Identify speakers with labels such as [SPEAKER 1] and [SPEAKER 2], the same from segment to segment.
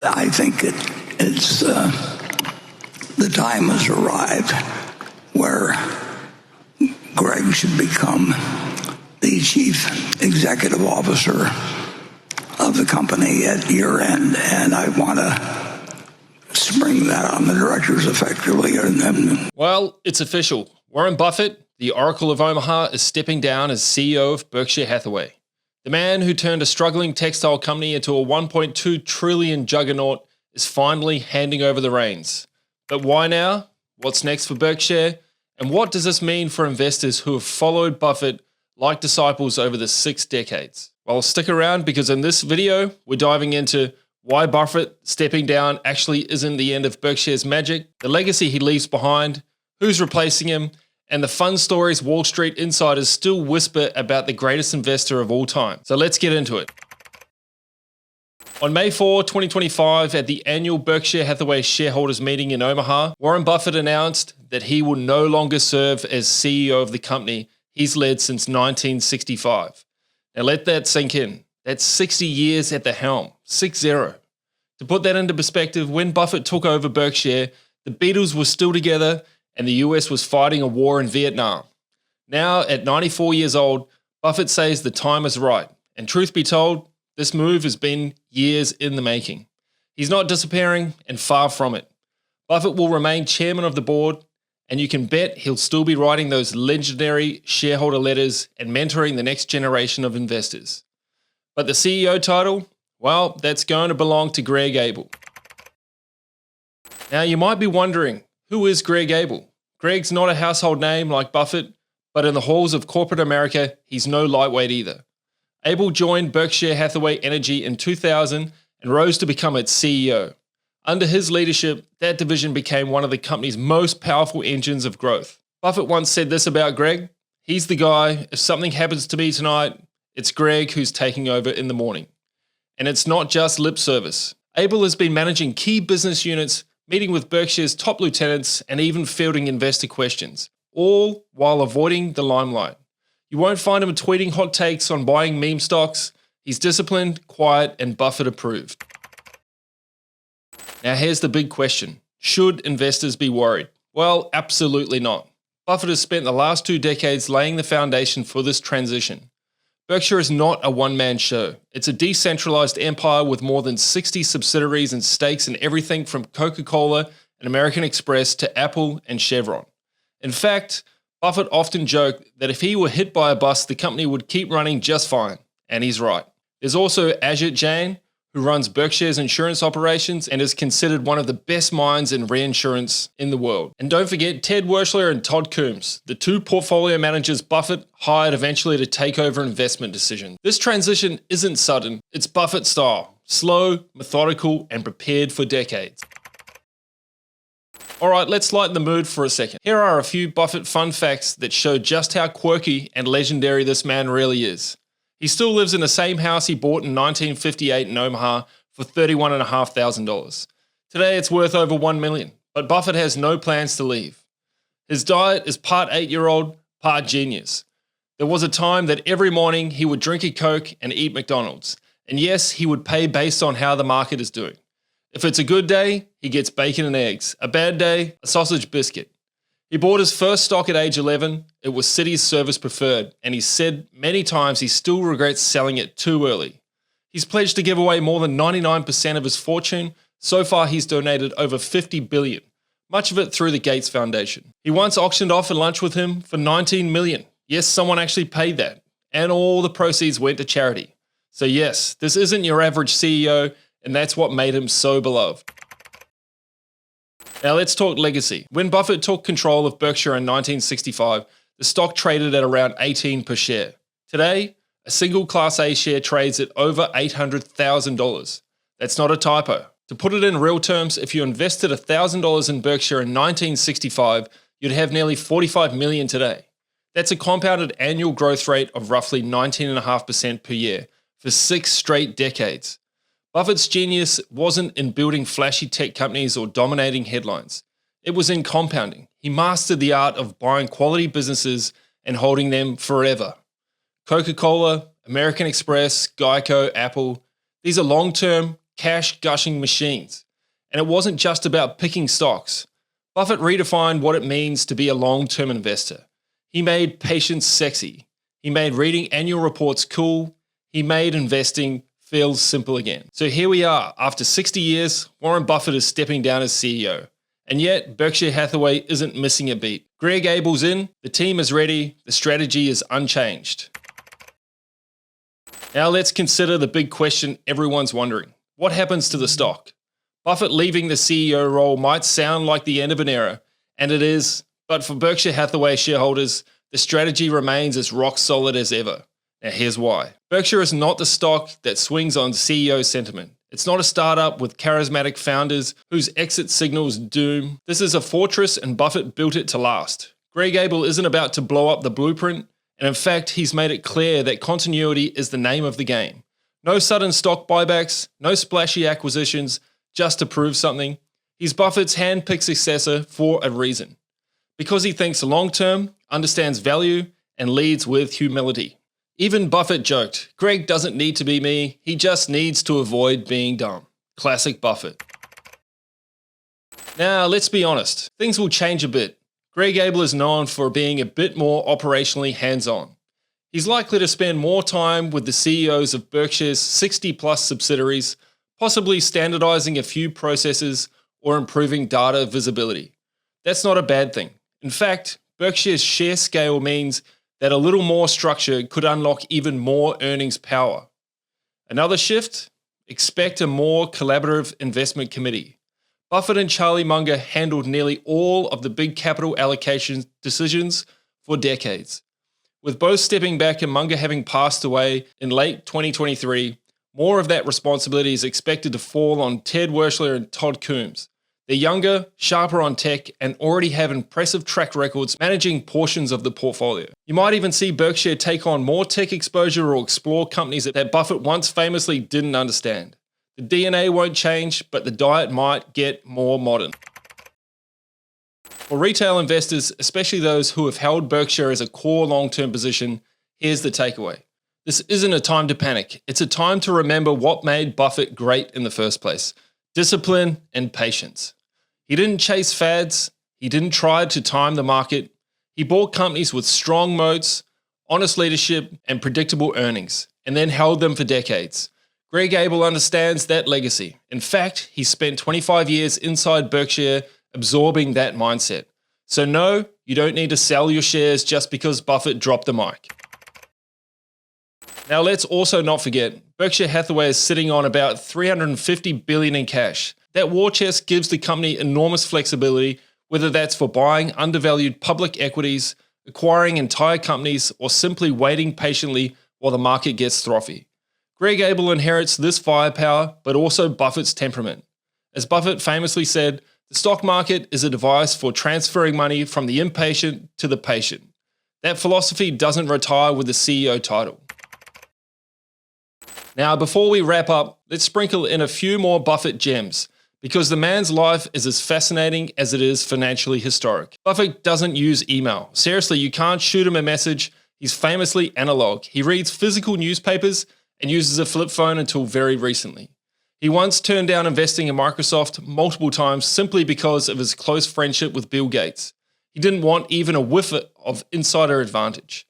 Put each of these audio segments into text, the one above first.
[SPEAKER 1] I think it's the time has arrived where Greg should become the chief executive officer of the company at year end, and I want to spring that on the directors effectively.
[SPEAKER 2] Well, it's official. Warren Buffett, the Oracle of Omaha, is stepping down as CEO of Berkshire Hathaway. The man who turned a struggling textile company into a $1.2 trillion juggernaut is finally handing over the reins. But why now? What's next for Berkshire? And what does this mean for investors who have followed Buffett like disciples over the 6 decades? Well, stick around, because in this video, we're diving into why Buffett stepping down actually isn't the end of Berkshire's magic, the legacy he leaves behind, who's replacing him, and the fun stories Wall Street insiders still whisper about the greatest investor of all time. So let's get into it. On May 4, 2025, at the annual Berkshire Hathaway shareholders meeting in Omaha, Warren Buffett announced that he will no longer serve as CEO of the company he's led since 1965. Now let that sink in. That's 60 years at the helm, 6-0. To put that into perspective, when Buffett took over Berkshire, the Beatles were still together and the US was fighting a war in Vietnam. Now, at 94 years old, Buffett says the time is right. And truth be told, this move has been years in the making. He's not disappearing, and far from it. Buffett will remain chairman of the board, and you can bet he'll still be writing those legendary shareholder letters and mentoring the next generation of investors. But the CEO title, well, that's going to belong to Greg.A. Now, you might be wondering, who is Greg.A.? Greg's not a household name like Buffett, but in the halls of corporate America, he's no lightweight either. Abel joined Berkshire Hathaway Energy in 2000 and rose to become its CEO. Under his leadership, that division became one of the company's most powerful engines of growth. Buffett once said this about Greg: "He's the guy, if something happens to me tonight, it's Greg who's taking over in the morning." And it's not just lip service. Abel has been managing key business units, meeting with Berkshire's top lieutenants, and even fielding investor questions, all while avoiding the limelight. You won't find him tweeting hot takes on buying meme stocks. He's disciplined, quiet, and Buffett approved. Now here's the big question. Should investors be worried? Well, absolutely not. Buffett has spent the last 2 decades laying the foundation for this transition. Berkshire is not a one-man show. It's a decentralized empire with more than 60 subsidiaries and stakes in everything from Coca-Cola and American Express to Apple and Chevron. In fact, Buffett often joked that if he were hit by a bus, the company would keep running just fine. And he's right. There's also Ajit Jain, who runs Berkshire's insurance operations and is considered one of the best minds in reinsurance in the world. And don't forget Ted Werschler and Todd Coombs, the 2 portfolio managers Buffett hired eventually to take over investment decisions. This transition isn't sudden, it's Buffett style, slow, methodical, and prepared for decades. Alright, let's lighten the mood for a second. Here are a few Buffett fun facts that show just how quirky and legendary this man really is. He still lives in the same house he bought in 1958 in Omaha for $31,500. Today it's worth over $1 million, but Buffett has no plans to leave. His diet is part 8-year-old, part genius. There was a time that every morning he would drink a Coke and eat McDonald's. And yes, he would pay based on how the market is doing. If it's a good day, he gets bacon and eggs. A bad day, a sausage biscuit. He bought his first stock at age 11. It was Citi's Service Preferred, and he said many times he still regrets selling it too early. He's pledged to give away more than 99% of his fortune. So far, he's donated over $50 billion, much of it through the Gates Foundation. He once auctioned off a lunch with him for $19 million. Yes, someone actually paid that, and all the proceeds went to charity. So yes, this isn't your average CEO, and that's what made him so beloved. Now let's talk legacy. When Buffett took control of Berkshire in 1965, the stock traded at around $18 per share. Today, a single Class A share trades at over $800,000. That's not a typo. To put it in real terms, if you invested $1,000 in Berkshire in 1965, you'd have nearly $45 million today. That's a compounded annual growth rate of roughly 19.5% per year for 6 straight decades. Buffett's genius wasn't in building flashy tech companies or dominating headlines. It was in compounding. He mastered the art of buying quality businesses and holding them forever. Coca-Cola, American Express, Geico, Apple, these are long-term, cash-gushing machines. And it wasn't just about picking stocks. Buffett redefined what it means to be a long-term investor. He made patience sexy. He made reading annual reports cool. He made investing feel simple again. So here we are. After 60 years, Warren Buffett is stepping down as CEO. And yet, Berkshire Hathaway isn't missing a beat. Greg-Abel's in, the team is ready, the strategy is unchanged. Now let's consider the big question everyone's wondering. What happens to the stock? Buffett leaving the CEO role might sound like the end of an era, and it is, but for Berkshire Hathaway shareholders, the strategy remains as rock solid as ever. Now here's why. Berkshire is not the stock that swings on CEO sentiment. It's not a startup with charismatic founders whose exit signals doom. This is a fortress and Buffett built it to last. Greg-Abel isn't about to blow up the blueprint, and in fact, he's made it clear that continuity is the name of the game. No sudden stock buybacks, no splashy acquisitions, just to prove something. He's Buffett's hand-picked successor for a reason. Because he thinks long-term, understands value, and leads with humility. Even Buffett joked, Greg doesn't need to be me, he just needs to avoid being dumb. Classic Buffett. Now, let's be honest, things will change a bit. Greg-Abel is known for being a bit more operationally hands-on. He's likely to spend more time with the CEOs of Berkshire's 60-plus subsidiaries, possibly standardizing a few processes or improving data visibility. That's not a bad thing. In fact, Berkshire's share scale means that a little more structure could unlock even more earnings power. Another shift? Expect a more collaborative investment committee. Buffett and Charlie Munger handled nearly all of the big capital allocation decisions for decades. With both stepping back and Munger having passed away in late 2023, more of that responsibility is expected to fall on Ted Werschler and Todd Coombs. They're younger, sharper on tech, and already have impressive track records managing portions of the portfolio. You might even see Berkshire take on more tech exposure or explore companies that Buffett once famously didn't understand. The DNA won't change, but the diet might get more modern. For retail investors, especially those who have held Berkshire as a core long-term position, here's the takeaway. This isn't a time to panic. It's a time to remember what made Buffett great in the first place: discipline and patience. He didn't chase fads. He didn't try to time the market. He bought companies with strong moats, honest leadership, and predictable earnings, and then held them for decades. Greg-Abel understands that legacy. In fact, he spent 25 years inside Berkshire absorbing that mindset. So no, you don't need to sell your shares just because Buffett dropped the mic. Now let's also not forget, Berkshire Hathaway is sitting on about $350 billion in cash. That war chest gives the company enormous flexibility, whether that's for buying undervalued public equities, acquiring entire companies, or simply waiting patiently while the market gets frothy. Greg-Abel inherits this firepower, but also Buffett's temperament. As Buffett famously said, the stock market is a device for transferring money from the impatient to the patient. That philosophy doesn't retire with the CEO title. Now, before we wrap up, let's sprinkle in a few more Buffett gems, because the man's life is as fascinating as it is financially historic. Buffett doesn't use email. Seriously, you can't shoot him a message. He's famously analog. He reads physical newspapers and uses a flip phone until very recently. He once turned down investing in Microsoft multiple times simply because of his close friendship with Bill Gates. He didn't want even a whiff of insider advantage.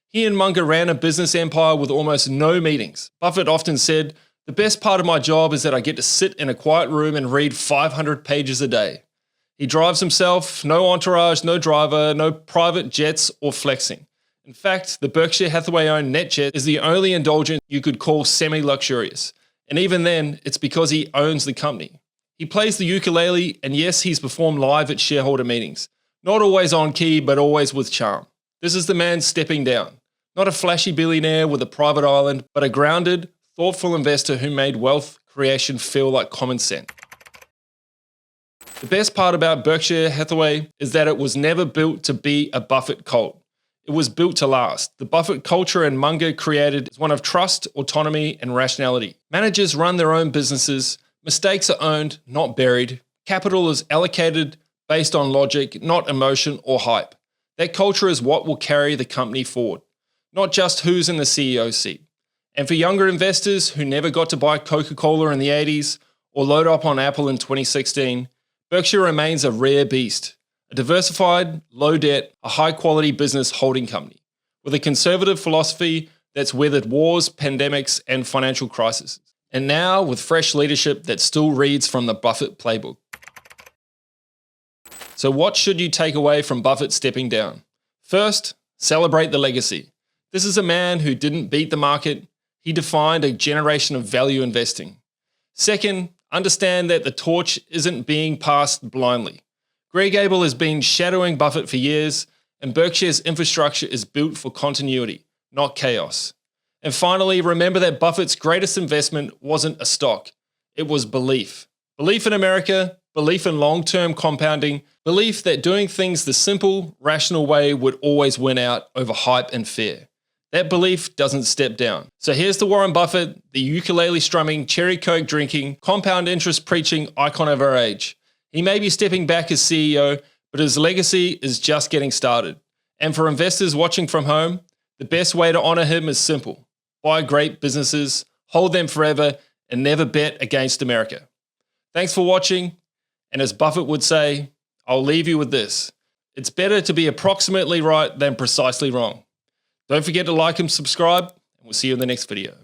[SPEAKER 2] He and Munger ran a business empire with almost no meetings. Buffett often said, "The best part of my job is that I get to sit in a quiet room and read 500 pages a day." He drives himself, no entourage, no driver, no private jets or flexing. In fact, the Berkshire Hathaway-owned NetJet is the only indulgence you could call semi-luxurious. And even then, it's because he owns the company. He plays the ukulele, and yes, he's performed live at shareholder meetings. Not always on key, but always with charm. This is the man stepping down. Not a flashy billionaire with a private island, but a grounded, thoughtful investor who made wealth creation feel like common sense. The best part about Berkshire Hathaway is that it was never built to be a Buffett cult. It was built to last. The Buffett culture and Munger created is one of trust, autonomy, and rationality. Managers run their own businesses. Mistakes are owned, not buried. Capital is allocated based on logic, not emotion or hype. That culture is what will carry the company forward, not just who's in the CEO seat. And for younger investors who never got to buy Coca-Cola in the 80s or load up on Apple in 2016, Berkshire remains a rare beast, a diversified, low-debt, a high-quality business holding company with a conservative philosophy that's weathered wars, pandemics, and financial crises. And now with fresh leadership that still reads from the Buffett playbook. So what should you take away from Buffett stepping down? First, celebrate the legacy. This is a man who didn't beat the market. He defined a generation of value investing. Second, understand that the torch isn't being passed blindly. Greg Abel has been shadowing Buffett for years, and Berkshire's infrastructure is built for continuity, not chaos. And finally, remember that Buffett's greatest investment wasn't a stock. It was belief. Belief in America, belief in long-term compounding, belief that doing things the simple, rational way would always win out over hype and fear. That belief doesn't step down. So here's to Warren Buffett, the ukulele strumming, cherry coke drinking, compound interest preaching icon of our age. He may be stepping back as CEO, but his legacy is just getting started. And for investors watching from home, the best way to honor him is simple. Buy great businesses, hold them forever, and never bet against America. Thanks for watching. And as Buffett would say, I'll leave you with this. It's better to be approximately right than precisely wrong. Don't forget to like and subscribe, and we'll see you in the next video.